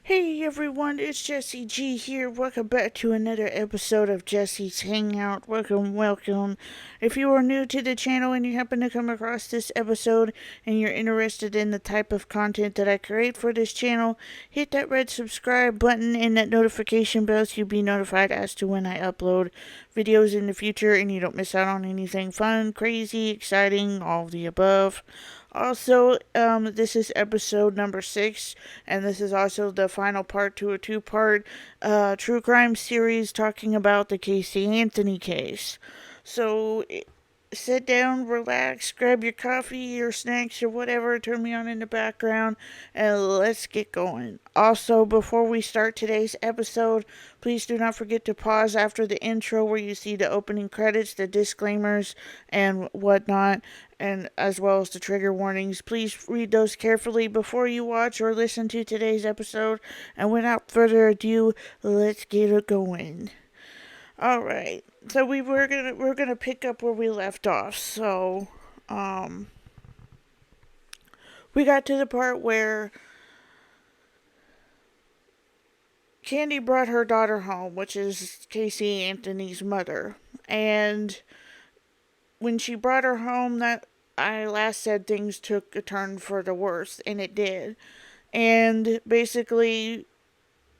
Hey everyone, it's Jessie G here. Welcome back to another episode of Jessie's Hangout. Welcome. If you are new to the channel and you happen to come across this episode and you're interested in the type of content that I create for this channel, hit that red subscribe button and that notification bell so you'll be notified as to when I upload videos in the future and you don't miss out on anything fun, crazy, exciting, all of the above. Also, this is episode number 6, and this is also the final part to a two-part true crime series talking about the Casey Anthony case. So, sit down, relax, grab your coffee or snacks or whatever, turn me on in the background, and let's get going. Also, before we start today's episode, please do not forget to pause after the intro where you see the opening credits, the disclaimers, and whatnot, and as well as the trigger warnings. Please read those carefully before you watch or listen to today's episode. And without further ado, let's get it going. All right. So we're gonna pick up where we left off. So, we got to the part where Candy brought her daughter home, which is Casey Anthony's mother, and when she brought her home, that I last said things took a turn for the worse, and it did. And basically,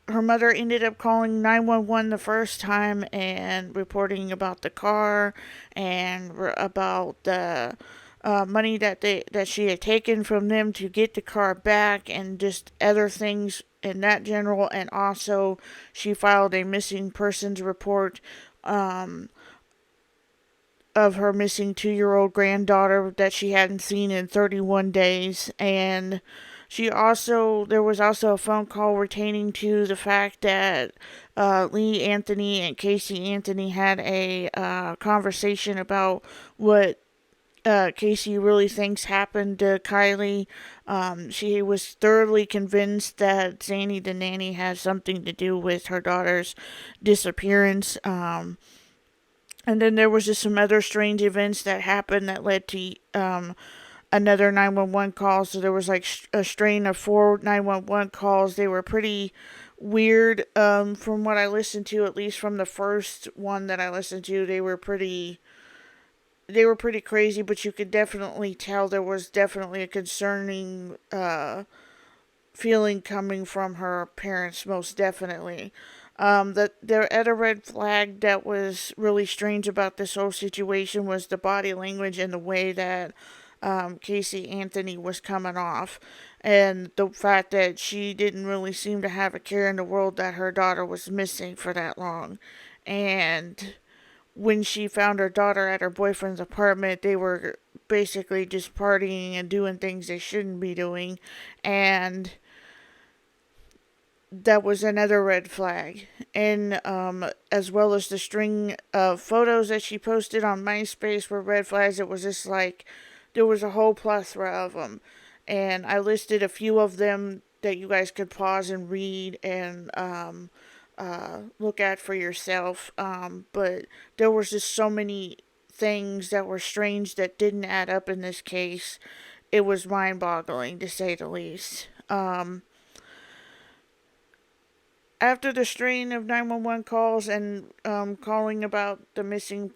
her mother ended up calling 911 the first time and reporting about the car and about the money that she had taken from them to get the car back and just other things in that general. And also, she filed a missing persons report of her missing 2-year-old granddaughter that she hadn't seen in 31 days. And there was also a phone call pertaining to the fact that Lee Anthony and Casey Anthony had a conversation about what Casey really thinks happened to Kylie. She was thoroughly convinced that Zanny the nanny had something to do with her daughter's disappearance. And then there was just some other strange events that happened that led to another 911 call. So there was like a strain of 4 911 calls. They were pretty weird from what I listened to, at least from the first one that I listened to. They were pretty crazy, but you could definitely tell there was definitely a concerning feeling coming from her parents, most definitely. The other red flag that was really strange about this whole situation was the body language and the way that Casey Anthony was coming off, and the fact that she didn't really seem to have a care in the world that her daughter was missing for that long. And when she found her daughter at her boyfriend's apartment, they were basically just partying and doing things they shouldn't be doing, and that was another red flag. And as well as the string of photos that she posted on MySpace were red flags. It was just like there was a whole plethora of them, and I listed a few of them that you guys could pause and read and look at for yourself. But there was just so many things that were strange that didn't add up in this case. It was mind-boggling, to say the least. After the strain of 911 calls and calling about her missing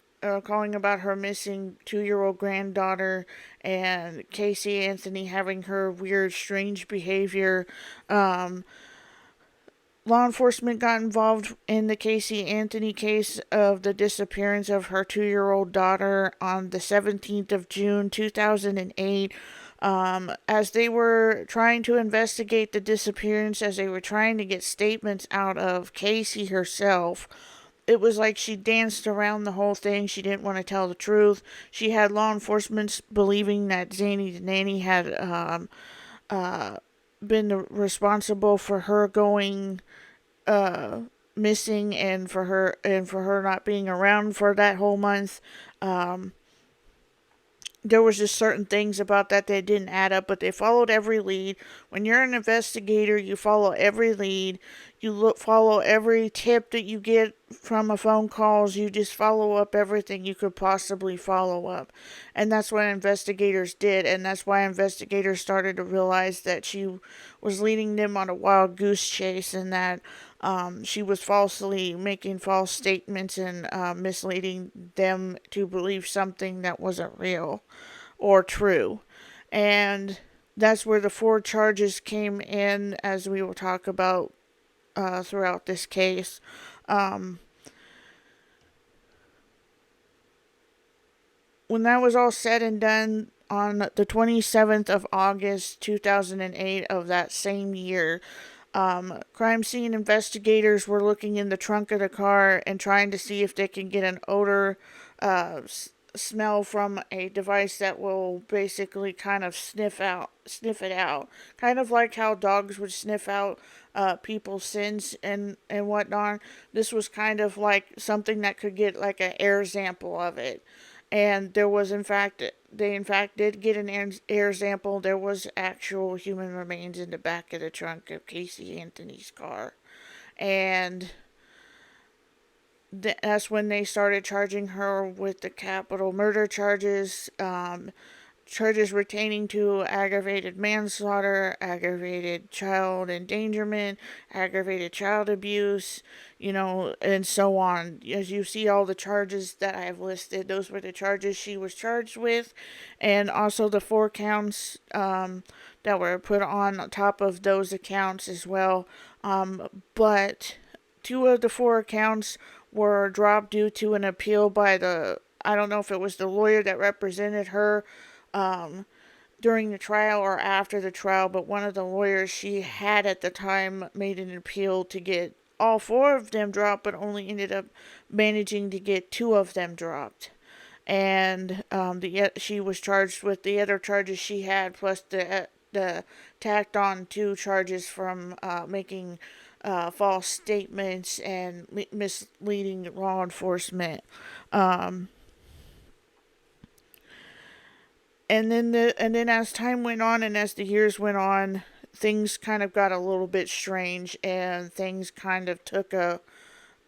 2-year-old granddaughter and Casey Anthony having her weird, strange behavior, law enforcement got involved in the Casey Anthony case of the disappearance of her 2-year-old daughter on the 17th of June, 2008. As they were trying to investigate the disappearance, as they were trying to get statements out of Casey herself, it was like she danced around the whole thing. She didn't want to tell the truth. She had law enforcement believing that Zanny the nanny had been responsible for her going missing and for her not being around for that whole month. There was just certain things about that didn't add up, but they followed every lead. When you're an investigator, you follow every lead. follow every tip that you get from a phone calls. You just follow up everything you could possibly follow up. And that's what investigators did. And that's why investigators started to realize that she was leading them on a wild goose chase, and that she was falsely making false statements and misleading them to believe something that wasn't real or true. And that's where the 4 charges came in, as we will talk about throughout this case. Um, when that was all said and done, on the 27th of August 2008 of that same year, crime scene investigators were looking in the trunk of the car and trying to see if they can get an odor smell from a device that will basically kind of sniff it out, kind of like how dogs would sniff out people's sins and whatnot. This was kind of like something that could get like an air sample of it. And there was, they in fact did get an air sample. There was actual human remains in the back of the trunk of Casey Anthony's car. And that's when they started charging her with the capital murder charges, charges retaining to aggravated manslaughter, aggravated child endangerment, aggravated child abuse, and so on. As you see, all the charges that I have listed, those were the charges she was charged with, and also the 4 counts that were put on top of those accounts as well. But 2 of the 4 accounts were dropped due to an appeal by I don't know if it was the lawyer that represented her during the trial or after the trial, but one of the lawyers she had at the time made an appeal to get all 4 of them dropped, but only ended up managing to get 2 of them dropped. And she was charged with the other charges she had, plus the tacked on 2 charges from making false statements and misleading law enforcement. And then as time went on and as the years went on, things kind of got a little bit strange, and things kind of took a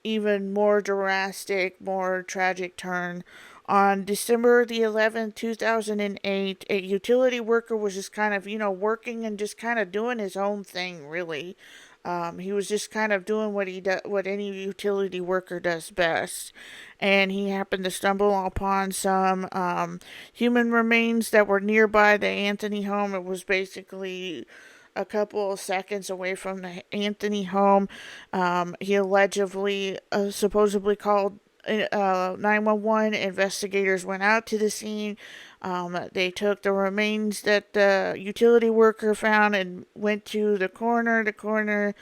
even more drastic, more tragic turn. On December the 11th, 2008, a utility worker was just kind of, working and just kind of doing his own thing, really. He was just kind of doing what any utility worker does best, and he happened to stumble upon some human remains that were nearby the Anthony home. It was basically a couple of seconds away from the Anthony home. He allegedly, supposedly called 911. Investigators went out to the scene. They took the remains that the utility worker found and went to the coroner. The coroner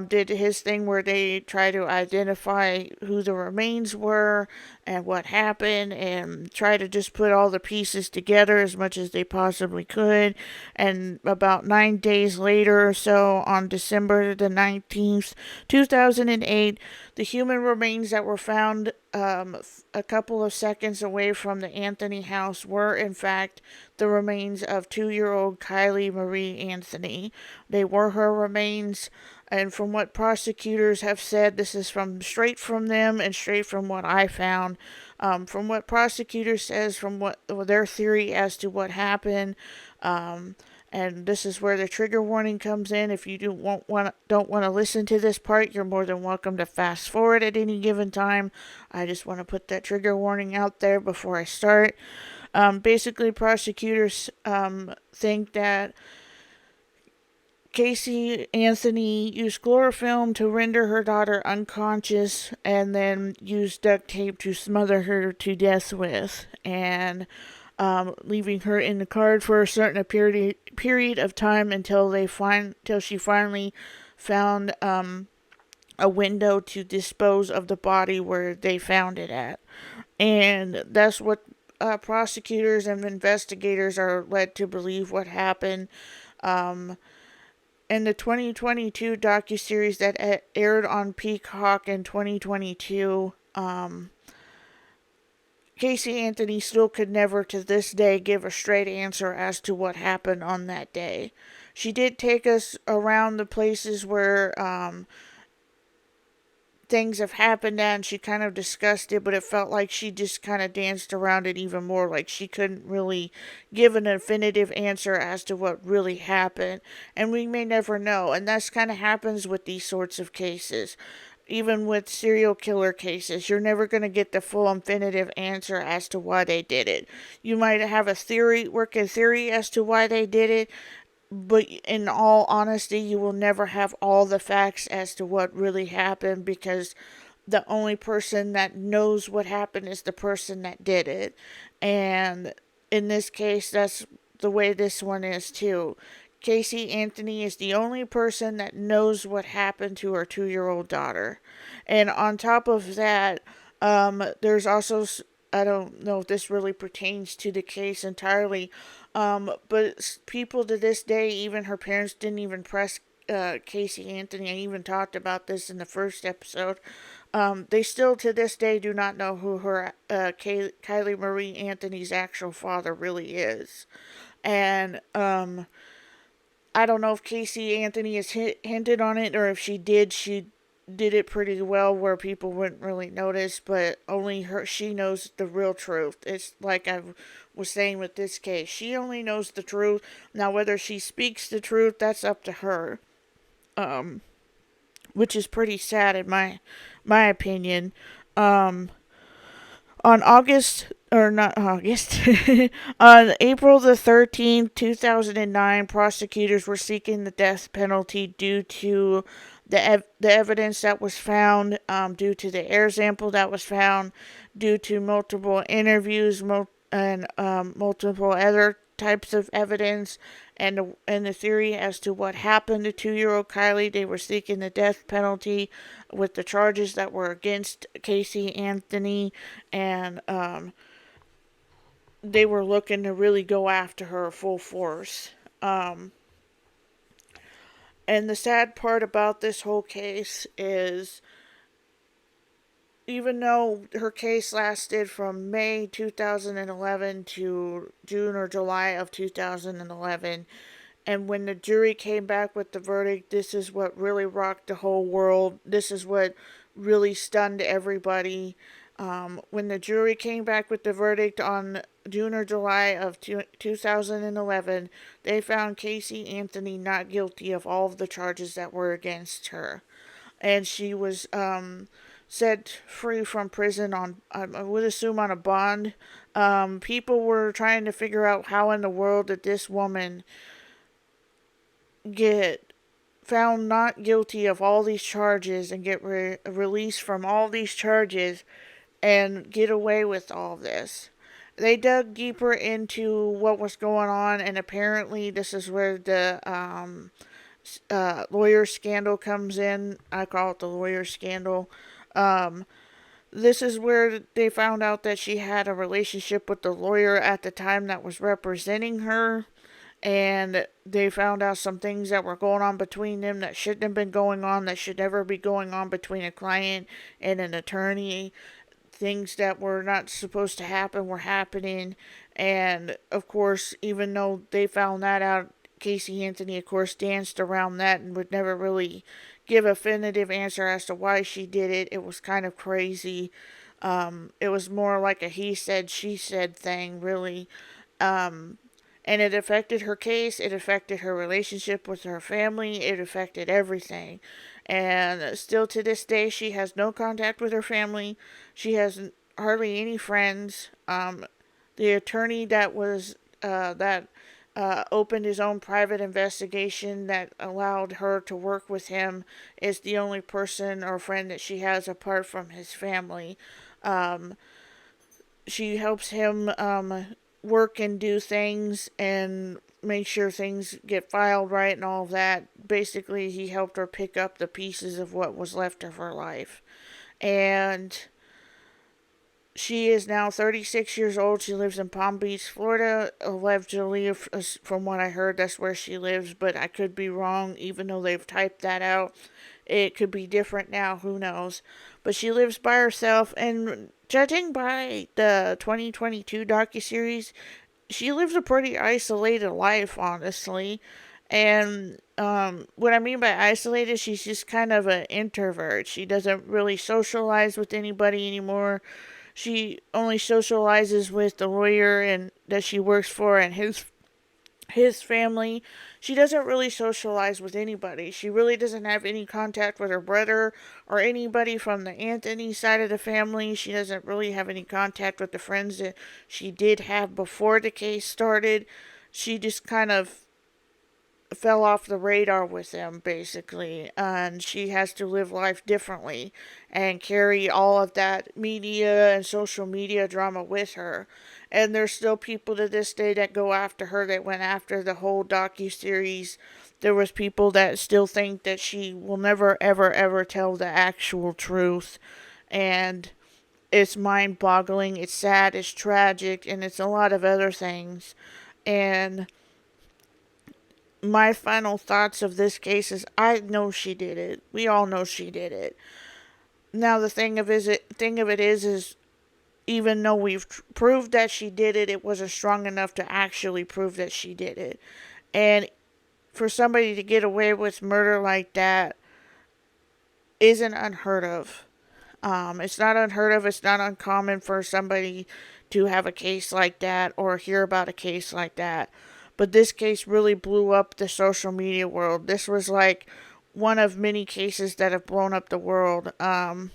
did his thing where they try to identify who the remains were and what happened, and try to just put all the pieces together as much as they possibly could. And about 9 days later or so, on December the 19th, 2008, the human remains that were found a couple of seconds away from the Anthony house were, in fact, the remains of 2-year-old Kylie Marie Anthony. They were her remains, and from what prosecutors have said, this is straight from them and straight from what I found. From what prosecutors says, from what their theory as to what happened, and this is where the trigger warning comes in. If you don't want to listen to this part, you're more than welcome to fast forward at any given time. I just want to put that trigger warning out there before I start. Basically, prosecutors think that Casey Anthony used chloroform to render her daughter unconscious, and then used duct tape to smother her to death with, and leaving her in the car for a certain period of time until she finally found a window to dispose of the body where they found it at. And that's what prosecutors and investigators are led to believe what happened. In the 2022 docuseries that aired on Peacock in 2022, Casey Anthony still could never to this day give a straight answer as to what happened on that day. She did take us around the places where things have happened and she kind of discussed it, but it felt like she just kind of danced around it even more. Like she couldn't really give an definitive answer as to what really happened. And we may never know. And that's kind of happens with these sorts of cases. Even with serial killer cases, you're never going to get the full definitive answer as to why they did it. You might have a theory, work a theory as to why they did it, but in all honesty, you will never have all the facts as to what really happened because the only person that knows what happened is the person that did it. And in this case, that's the way this one is too. Casey Anthony is the only person that knows what happened to her 2-year-old daughter. And on top of that, there's also, I don't know if this really pertains to the case entirely, but people to this day, even her parents didn't even press Casey Anthony. I even talked about this in the first episode. They still to this day do not know who her Kylie Marie Anthony's actual father really is. And I don't know if Casey Anthony has hinted on it or if she did it pretty well where people wouldn't really notice, but only she knows the real truth. It's like I was saying with this case. She only knows the truth. Now whether she speaks the truth, that's up to her. Which is pretty sad in my opinion. On August or not August on April the 13th, 2009, prosecutors were seeking the death penalty due to the evidence that was found, due to the air sample that was found, due to multiple interviews and multiple other types of evidence, and the theory as to what happened to 2-year-old Kylie. They were seeking the death penalty with the charges that were against Casey Anthony, and they were looking to really go after her full force. And the sad part about this whole case is, even though her case lasted from May 2011 to June or July of 2011, and when the jury came back with the verdict, this is what really rocked the whole world. This is what really stunned everybody. When the jury came back with the verdict on June or July of 2011, they found Casey Anthony not guilty of all of the charges that were against her. And she was set free from prison on, I would assume, on a bond. People were trying to figure out how in the world did this woman get found not guilty of all these charges and get released from all these charges and get away with all this. They dug deeper into what was going on, and apparently this is where the lawyer scandal comes in. I call it the lawyer scandal. This is where they found out that she had a relationship with the lawyer at the time that was representing her, and they found out some things that were going on between them that shouldn't have been going on, that should never be going on between a client and an attorney. Things that were not supposed to happen were happening, and of course, even though they found that out, Casey Anthony, of course, danced around that and would never really give a definitive answer as to why she did it. It was kind of crazy. It was more like a he said, she said thing, really. And it affected her case, it affected her relationship with her family, it affected everything. And still to this day, she has no contact with her family. She has hardly any friends. The attorney that was opened his own private investigation that allowed her to work with him is the only person or friend that she has apart from his family. She helps him work and do things and make sure things get filed right and all of that. Basically, he helped her pick up the pieces of what was left of her life. And she is now 36 years old. She lives in Palm Beach, Florida. Allegedly, from what I heard, that's where she lives, but I could be wrong, even though they've typed that out. It could be different now, who knows. But she lives by herself, and judging by the 2022 docuseries, she lives a pretty isolated life, honestly. And what I mean by isolated, she's just kind of an introvert. She doesn't really socialize with anybody anymore. She only socializes with the lawyer and that she works for and his family. She doesn't really socialize with anybody. She really doesn't have any contact with her brother or anybody from the Anthony side of the family. She doesn't really have any contact with the friends that she did have before the case started. She just kind of fell off the radar with them, basically, and she has to live life differently and carry all of that media and social media drama with her. And there's still people to this day that go after her, that went after the whole docu-series. There was people that still think that she will never ever ever tell the actual truth, and it's mind-boggling, it's sad, it's tragic, and it's a lot of other things. And my final thoughts of this case is I know she did it. We all know she did it. Now the thing of it is even though we've proved that she did it, it wasn't strong enough to actually prove that she did it. And for somebody to get away with murder like that isn't unheard of. It's not unheard of. It's not uncommon for somebody to have a case like that or hear about a case like that. But this case really blew up the social media world. This was like one of many cases that have blown up the world. And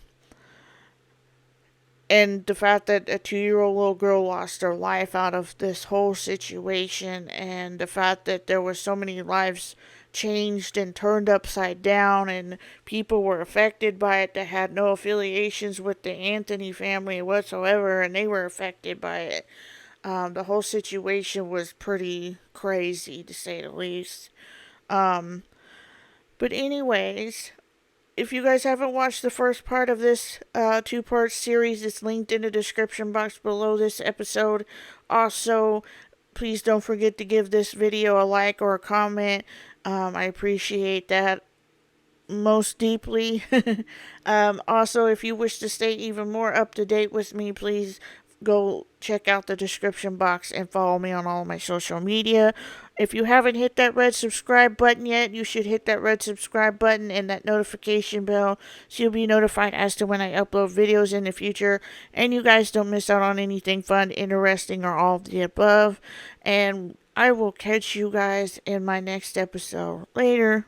the fact that a 2-year-old little girl lost her life out of this whole situation, and the fact that there were so many lives changed and turned upside down, and people were affected by it that had no affiliations with the Anthony family whatsoever, and they were affected by it. The whole situation was pretty crazy, to say the least. But anyways, if you guys haven't watched the first part of this two-part series, it's linked in the description box below this episode. Also, please don't forget to give this video a like or a comment. I appreciate that most deeply. Also, if you wish to stay even more up to date with me, please go check out the description box and follow me on all my social media. If you haven't hit that red subscribe button yet, you should hit that red subscribe button and that notification bell so you'll be notified as to when I upload videos in the future, and you guys don't miss out on anything fun, interesting, or all of the above. And I will catch you guys in my next episode. Later.